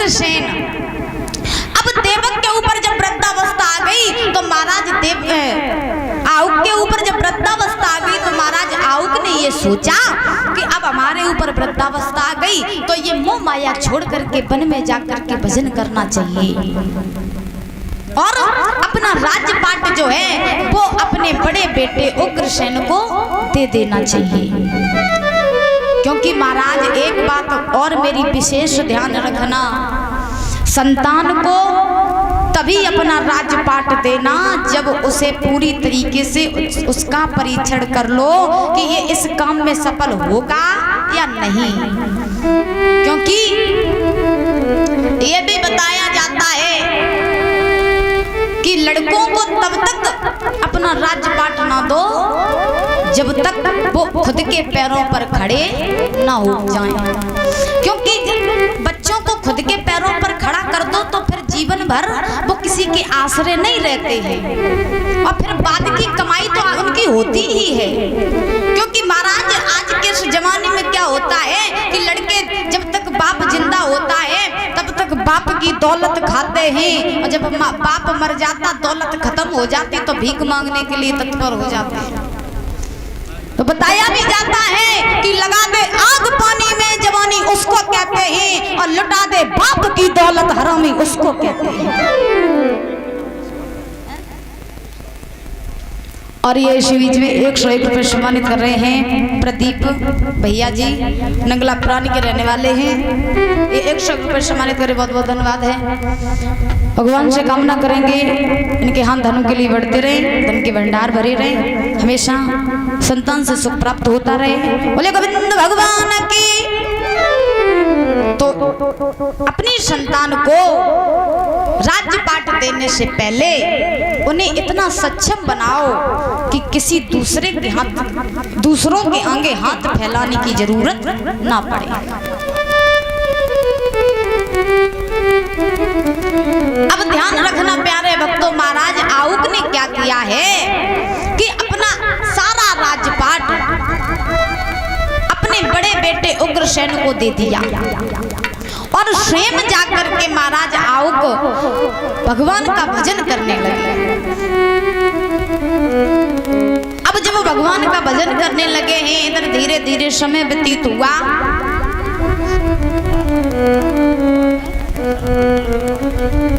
उग्रसेन। अब देवक के ऊपर जब वृद्धावस्था आ गई तो महाराज आउक के ऊपर जब वृद्धावस्था आ गई तो महाराज आउक ने ये सोचा कि अब हमारे ऊपर वृद्धावस्था आ गई तो ये मोह माया छोड़ करके वन में जाकर के भजन करना चाहिए और अपना राज्यपाट जो है वो अपने बड़े बेटे उग्रसेन को दे देना चाहिए। क्योंकि महाराज एक बात और मेरी विशेष ध्यान रखना, संतान को तभी अपना राज्यपाट देना जब उसे पूरी तरीके से उसका परीक्षण कर लो कि ये इस काम में सफल होगा या नहीं। क्योंकि ये भी बताया जाता है कि लड़कों को तब तक अपना राज्यपाट ना दो जब तक वो खुद के पैरों पर खड़े ना हो जाएं। क्योंकि बच्चों को खुद के पैरों पर खड़ा कर दो तो फिर जीवन भर वो किसी के आश्रय नहीं रहते हैं और फिर बाद की कमाई तो उनकी होती ही है। क्योंकि महाराज आज के इस जमाने में क्या होता है कि लड़के जब तक बाप जिंदा होता है तब तक बाप की दौलत खाते हैं और जब बाप मर जाता दौलत खत्म हो जाती तो भीख मांगने के लिए तत्पर हो जाते हैं। तो बताया भी जाता है कि लगा दे आग पानी में जवानी उसको कहते हैं और लुटा दे बाप की दौलत हरामी उसको कहते हैं। और ये इसी बीच में 101 रुपये सम्मानित कर रहे हैं प्रदीप भैया जी, नंगला प्राणी के रहने वाले हैं। ये 101 रुपये सम्मानित करे, बहुत बहुत धन्यवाद है। भगवान से कामना करेंगे इनके हाथ धनों के लिए बढ़ते रहे, धन के भंडार भरे रहे, हमेशा संतान से सुख प्राप्त होता रहे। बोले गोविंद भगवान की। तो अपनी संतान को राज्यपाट देने से पहले उन्हें इतना सक्षम बनाओ कि किसी दूसरे के हाथ दूसरों के आगे हाथ फैलाने की जरूरत ना पड़े। अब ध्यान रखना प्यारे भक्तों, महाराज आउक ने क्या किया है कि अपना सारा राज्यपाट अपने बड़े बेटे उग्रसेन को दे दिया और स्वयं जाकर के महाराज आउक भगवान का भजन करने लगे। अब जब भगवान का भजन करने लगे हैं इधर धीरे धीरे समय व्यतीत हुआ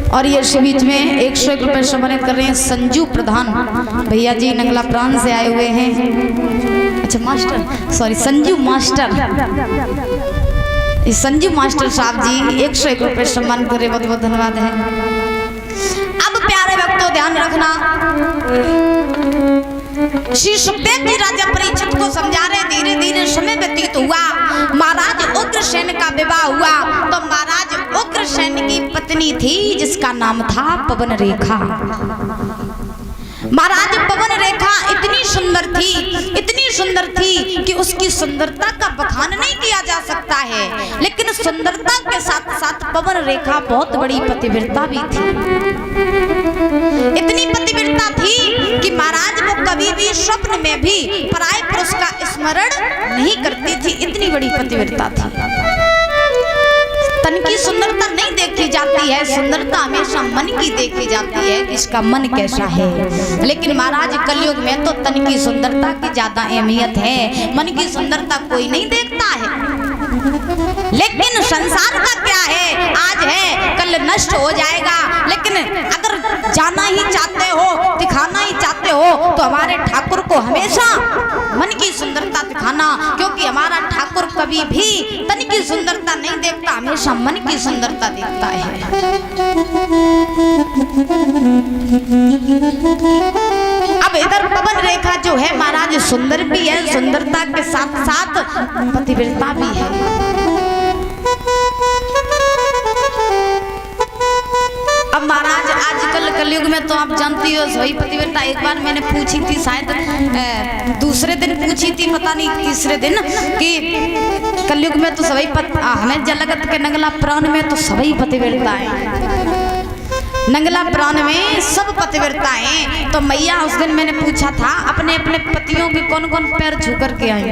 और ये इसी बीच में 101 रुपये सम्मानित कर रहे हैं संजू प्रधान भैया जी, नंगला प्राण से आए हुए हैं। अच्छा master, sorry Sanju master, Sanju master साहब जी 101 रुपये सम्मान करे, बहुत बहुत धन्यवाद है। अब प्यारे भक्तों ध्यान रखना, श्री सुखदेव जी राजा परीक्षित को समझा रहे, धीरे धीरे समय व्यतीत हुआ, महाराज उग्रसेन का विवाह हुआ। तो महाराज उग्रसेन की पत्नी थी जिसका नाम था पवन रेखा। महाराज पवन रेखा इतनी सुंदर थी कि उसकी सुंदरता का बखान नहीं किया जा सकता है, लेकिन सुंदरता के साथ साथ पवन रेखा बहुत बड़ी पतिव्रता भी थी। इतनी पतिव्रता थी कि महाराज वो कभी भी स्वप्न में भी पराये पुरुष का स्मरण नहीं करती थी, इतनी बड़ी पतिव्रता थी। तन की सुंदरता नहीं देखी जाती है, सुंदरता हमेशा मन की देखी जाती है, इसका मन कैसा है। लेकिन महाराज कलयुग में तो तन की सुंदरता की ज्यादा अहमियत है, मन की सुंदरता कोई नहीं देखता है। लेकिन संसार का क्या है, आज है कल नष्ट हो जाएगा। लेकिन अगर जाना ही चाहते हो, दिखाना ही चाहते हो तो हमारे ठाकुर को हमेशा मन की सुंदरता दिखाना, क्योंकि हमारा ठाकुर कभी भी तन की सुंदरता नहीं देखता, हमेशा मन की सुंदरता देखता है। अब इधर पवन रेखा जो है महाराज सुंदर भी है, सुंदरता के साथ साथ पतिव्रता भी है। अब महाराज आजकल कलयुग में तो आप जानती हो सही पतिव्रता। एक बार मैंने पूछी थी, शायद दूसरे दिन पूछी थी, पता नहीं तीसरे दिन, कि कलयुग में तो सभी हमें जलगत के नंगला प्राण में तो सभी पतिव्रता है, नंगला प्राण में सब पतिव्रता है। तो मैया उस दिन मैंने पूछा था अपने अपने पतियों के कौन कौन पैर छू करके आए,